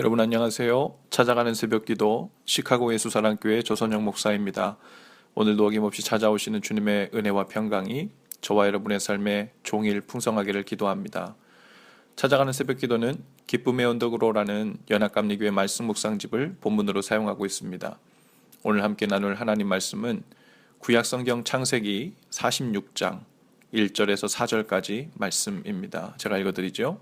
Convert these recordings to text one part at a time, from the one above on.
여러분 안녕하세요. 찾아가는 새벽기도 시카고 예수사랑교회 조선영 목사입니다. 오늘도 어김없이 찾아오시는 주님의 은혜와 평강이 저와 여러분의 삶에 종일 풍성하기를 기도합니다. 찾아가는 새벽기도는 기쁨의 언덕으로라는 연합감리교회 말씀 묵상집을 본문으로 사용하고 있습니다. 오늘 함께 나눌 하나님 말씀은 구약성경 창세기 46장 1절에서 4절까지 말씀입니다. 제가 읽어드리죠.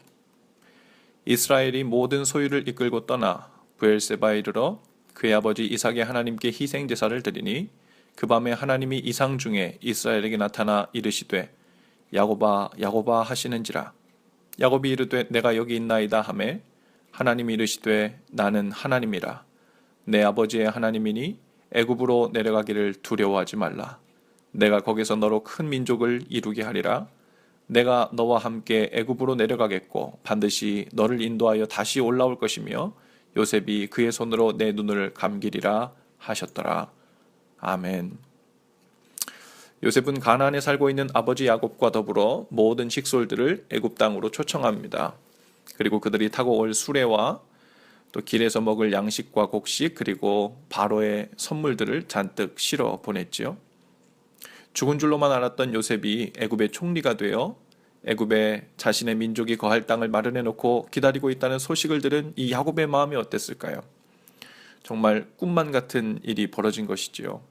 이스라엘이 모든 소유를 이끌고 떠나 브엘세바에 이르러 그의 아버지 이삭의 하나님께 희생 제사를 드리니 그 밤에 하나님이 이상 중에 이스라엘에게 나타나 이르시되 야곱아 야곱아 하시는지라. 야곱이 이르되 내가 여기 있나이다 하매 하나님이 이르시되 나는 하나님이라. 내 아버지의 하나님이니 애굽으로 내려가기를 두려워하지 말라. 내가 거기서 너로 큰 민족을 이루게 하리라. 내가 너와 함께 애굽으로 내려가겠고 반드시 너를 인도하여 다시 올라올 것이며 요셉이 그의 손으로 내 눈을 감기리라 하셨더라. 아멘. 요셉은 가나안에 살고 있는 아버지 야곱과 더불어 모든 식솔들을 애굽 땅으로 초청합니다. 그리고 그들이 타고 올 수레와 또 길에서 먹을 양식과 곡식 그리고 바로의 선물들을 잔뜩 실어 보냈지요. 죽은 줄로만 알았던 요셉이 애굽의 총리가 되어 애굽에 자신의 민족이 거할 땅을 마련해 놓고 기다리고 있다는 소식을 들은 이 야곱의 마음이 어땠을까요? 정말 꿈만 같은 일이 벌어진 것이지요.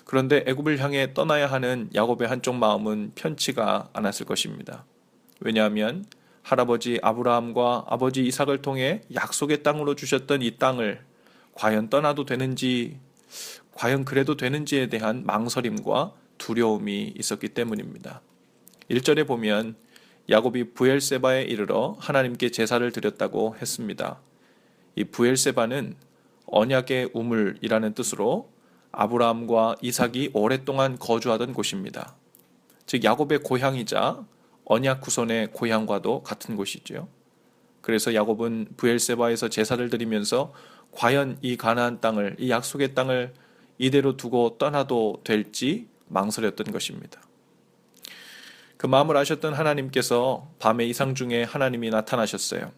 그런데 애굽을 향해 떠나야 하는 야곱의 한쪽 마음은 편치가 않았을 것입니다. 왜냐하면 할아버지 아브라함과 아버지 이삭을 통해 약속의 땅으로 주셨던 이 땅을 과연 떠나도 되는지, 과연 그래도 되는지에 대한 망설임과 두려움이 있었기 때문입니다. 1절에 보면 야곱이 브엘세바에 이르러 하나님께 제사를 드렸다고 했습니다. 이 브엘세바는 언약의 우물이라는 뜻으로 아브라함과 이삭이 오랫동안 거주하던 곳입니다. 즉 야곱의 고향이자 언약 구선의 고향과도 같은 곳이죠. 그래서 야곱은 브엘세바에서 제사를 드리면서 과연 이 가나안 땅을, 이 약속의 땅을 이대로 두고 떠나도 될지 망설였던 것입니다. 그 마음을 아셨던 하나님께서 밤의 이상 중에 하나님이 나타나셨어요.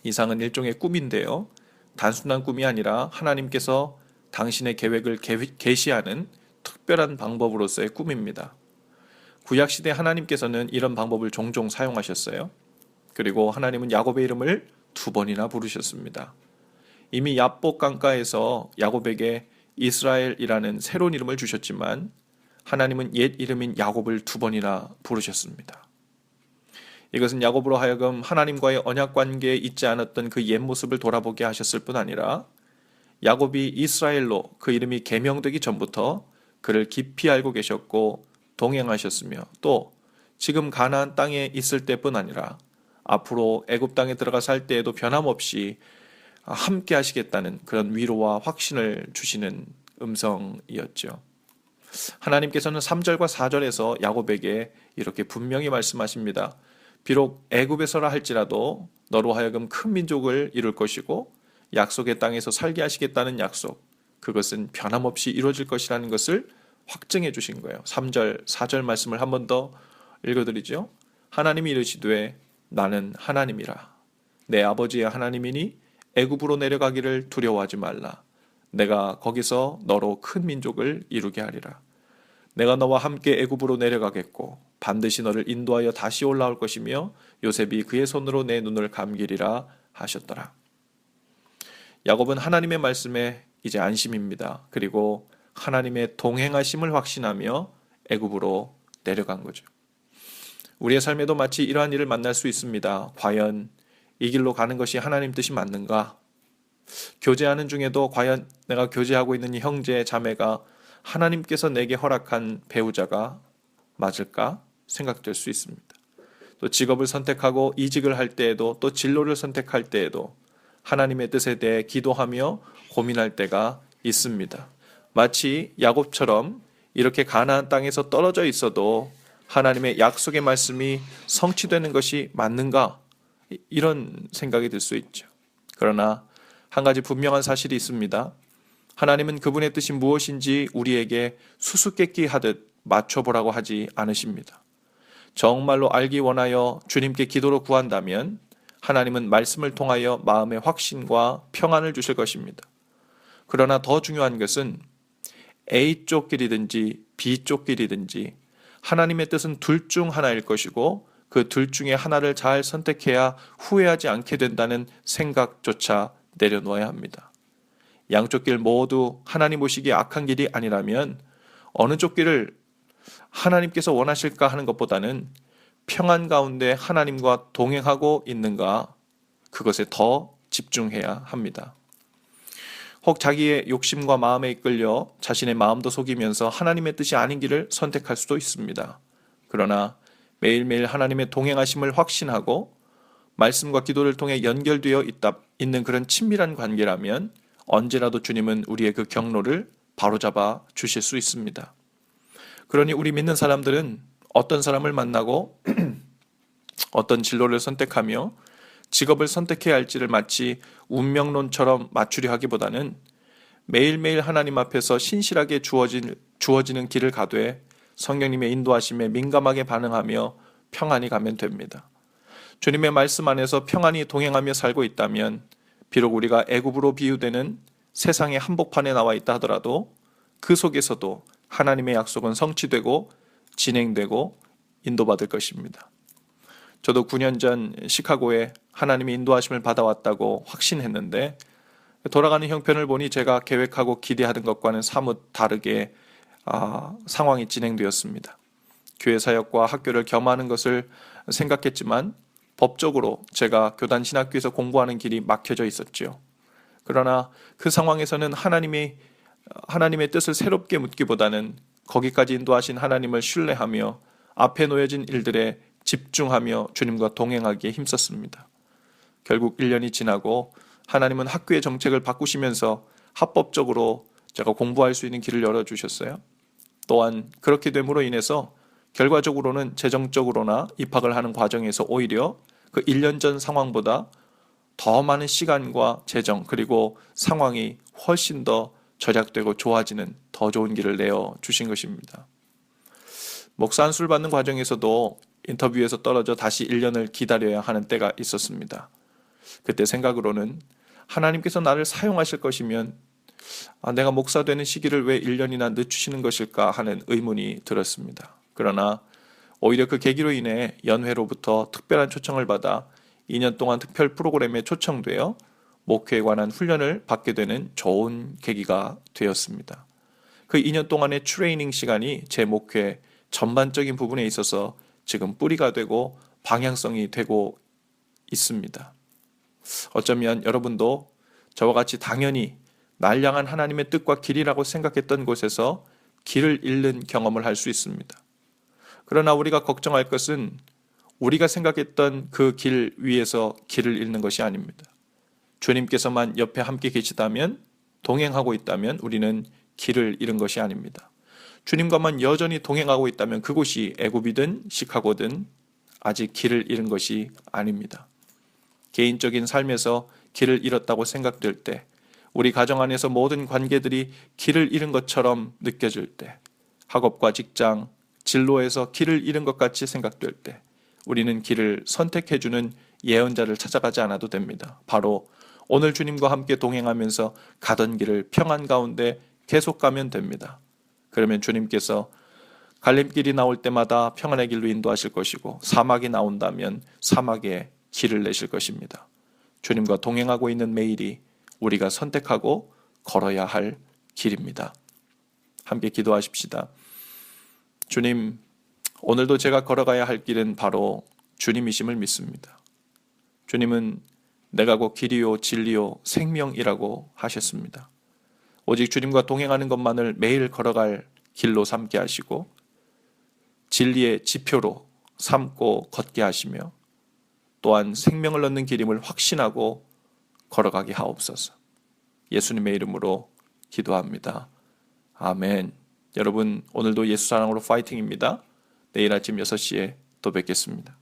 이상은 일종의 꿈인데요. 단순한 꿈이 아니라 하나님께서 당신의 계획을 계시하는 특별한 방법으로서의 꿈입니다. 구약시대 하나님께서는 이런 방법을 종종 사용하셨어요. 그리고 하나님은 야곱의 이름을 2번이나 부르셨습니다. 이미 야복 강가에서 야곱에게 이스라엘이라는 새로운 이름을 주셨지만 하나님은 옛 이름인 야곱을 2번이나 부르셨습니다. 이것은 야곱으로 하여금 하나님과의 언약 관계에 있지 않았던 그 옛 모습을 돌아보게 하셨을 뿐 아니라 야곱이 이스라엘로 그 이름이 계명되기 전부터 그를 깊이 알고 계셨고 동행하셨으며 또 지금 가나안 땅에 있을 때뿐 아니라 앞으로 애굽 땅에 들어가 살 때에도 변함없이 함께 하시겠다는 그런 위로와 확신을 주시는 음성이었죠. 하나님께서는 3절과 4절에서 야곱에게 이렇게 분명히 말씀하십니다. 비록 애굽에서라 할지라도 너로 하여금 큰 민족을 이룰 것이고 약속의 땅에서 살게 하시겠다는 약속, 그것은 변함없이 이루어질 것이라는 것을 확증해 주신 거예요. 3절, 4절 말씀을 한 번 더 읽어드리죠. 하나님이 이르시되 나는 하나님이라. 내 아버지의 하나님이니 애굽으로 내려가기를 두려워하지 말라. 내가 거기서 너로 큰 민족을 이루게 하리라. 내가 너와 함께 애굽으로 내려가겠고 반드시 너를 인도하여 다시 올라올 것이며 요셉이 그의 손으로 내 눈을 감기리라 하셨더라. 야곱은 하나님의 말씀에 이제 안심입니다. 그리고 하나님의 동행하심을 확신하며 애굽으로 내려간 거죠. 우리의 삶에도 마치 이러한 일을 만날 수 있습니다. 과연 이 길로 가는 것이 하나님 뜻이 맞는가? 교제하는 중에도 과연 내가 교제하고 있는 이 형제 자매가 하나님께서 내게 허락한 배우자가 맞을까 생각될 수 있습니다. 또 직업을 선택하고 이직을 할 때에도 또 진로를 선택할 때에도 하나님의 뜻에 대해 기도하며 고민할 때가 있습니다. 마치 야곱처럼 이렇게 가나안 땅에서 떨어져 있어도 하나님의 약속의 말씀이 성취되는 것이 맞는가? 이런 생각이 들 수 있죠. 그러나 한 가지 분명한 사실이 있습니다. 하나님은 그분의 뜻이 무엇인지 우리에게 수수께끼 하듯 맞춰보라고 하지 않으십니다. 정말로 알기 원하여 주님께 기도로 구한다면 하나님은 말씀을 통하여 마음의 확신과 평안을 주실 것입니다. 그러나 더 중요한 것은 A쪽 길이든지 B쪽 길이든지 하나님의 뜻은 둘 중 하나일 것이고 그 둘 중에 하나를 잘 선택해야 후회하지 않게 된다는 생각조차 내려놓아야 합니다. 양쪽 길 모두 하나님 보시기에 악한 길이 아니라면 어느 쪽 길을 하나님께서 원하실까 하는 것보다는 평안 가운데 하나님과 동행하고 있는가, 그것에 더 집중해야 합니다. 혹 자기의 욕심과 마음에 이끌려 자신의 마음도 속이면서 하나님의 뜻이 아닌 길을 선택할 수도 있습니다. 그러나 매일매일 하나님의 동행하심을 확신하고 말씀과 기도를 통해 연결되어 있는 그런 친밀한 관계라면 언제라도 주님은 우리의 그 경로를 바로잡아 주실 수 있습니다. 그러니 우리 믿는 사람들은 어떤 사람을 만나고 어떤 진로를 선택하며 직업을 선택해야 할지를 마치 운명론처럼 맞추려 하기보다는 매일매일 하나님 앞에서 신실하게 주어지는 길을 가되 성령님의 인도하심에 민감하게 반응하며 평안히 가면 됩니다. 주님의 말씀 안에서 평안히 동행하며 살고 있다면 비록 우리가 애굽으로 비유되는 세상의 한복판에 나와 있다 하더라도 그 속에서도 하나님의 약속은 성취되고 진행되고 인도받을 것입니다. 저도 9년 전 시카고에 하나님의 인도하심을 받아왔다고 확신했는데 돌아가는 형편을 보니 제가 계획하고 기대하던 것과는 사뭇 다르게 상황이 진행되었습니다. 교회 사역과 학교를 겸하는 것을 생각했지만 법적으로 제가 교단 신학교에서 공부하는 길이 막혀져 있었죠. 그러나 그 상황에서는 하나님의 뜻을 새롭게 묻기보다는 거기까지 인도하신 하나님을 신뢰하며 앞에 놓여진 일들에 집중하며 주님과 동행하기에 힘썼습니다. 결국 1년이 지나고 하나님은 학교의 정책을 바꾸시면서 합법적으로 제가 공부할 수 있는 길을 열어주셨어요. 또한 그렇게 됨으로 인해서 결과적으로는 재정적으로나 입학을 하는 과정에서 오히려 그 1년 전 상황보다 더 많은 시간과 재정 그리고 상황이 훨씬 더 절약되고 좋아지는 더 좋은 길을 내어주신 것입니다. 목사 안수를 받는 과정에서도 인터뷰에서 떨어져 다시 1년을 기다려야 하는 때가 있었습니다. 그때 생각으로는 하나님께서 나를 사용하실 것이면 내가 목사 되는 시기를 왜 1년이나 늦추시는 것일까 하는 의문이 들었습니다. 그러나 오히려 그 계기로 인해 연회로부터 특별한 초청을 받아 2년 동안 특별 프로그램에 초청되어 목회에 관한 훈련을 받게 되는 좋은 계기가 되었습니다. 그 2년 동안의 트레이닝 시간이 제 목회 전반적인 부분에 있어서 지금 뿌리가 되고 방향성이 되고 있습니다. 어쩌면 여러분도 저와 같이 당연히 날 향한 하나님의 뜻과 길이라고 생각했던 곳에서 길을 잃는 경험을 할 수 있습니다. 그러나 우리가 걱정할 것은 우리가 생각했던 그 길 위에서 길을 잃는 것이 아닙니다. 주님께서만 옆에 함께 계시다면, 동행하고 있다면 우리는 길을 잃은 것이 아닙니다. 주님과만 여전히 동행하고 있다면 그곳이 애굽이든 시카고든 아직 길을 잃은 것이 아닙니다. 개인적인 삶에서 길을 잃었다고 생각될 때, 우리 가정 안에서 모든 관계들이 길을 잃은 것처럼 느껴질 때, 학업과 직장, 진로에서 길을 잃은 것 같이 생각될 때 우리는 길을 선택해주는 예언자를 찾아가지 않아도 됩니다. 바로 오늘 주님과 함께 동행하면서 가던 길을 평안 가운데 계속 가면 됩니다. 그러면 주님께서 갈림길이 나올 때마다 평안의 길로 인도하실 것이고 사막이 나온다면 사막에 길을 내실 것입니다. 주님과 동행하고 있는 매일이 우리가 선택하고 걸어야 할 길입니다. 함께 기도하십시다. 주님, 오늘도 제가 걸어가야 할 길은 바로 주님이심을 믿습니다. 주님은 내가 곧 길이요 진리요 생명이라고 하셨습니다. 오직 주님과 동행하는 것만을 매일 걸어갈 길로 삼게 하시고 진리의 지표로 삼고 걷게 하시며 또한 생명을 얻는 길임을 확신하고 걸어가게 하옵소서. 예수님의 이름으로 기도합니다. 아멘. 여러분, 오늘도 예수 사랑으로 파이팅입니다. 내일 아침 6시에 또 뵙겠습니다.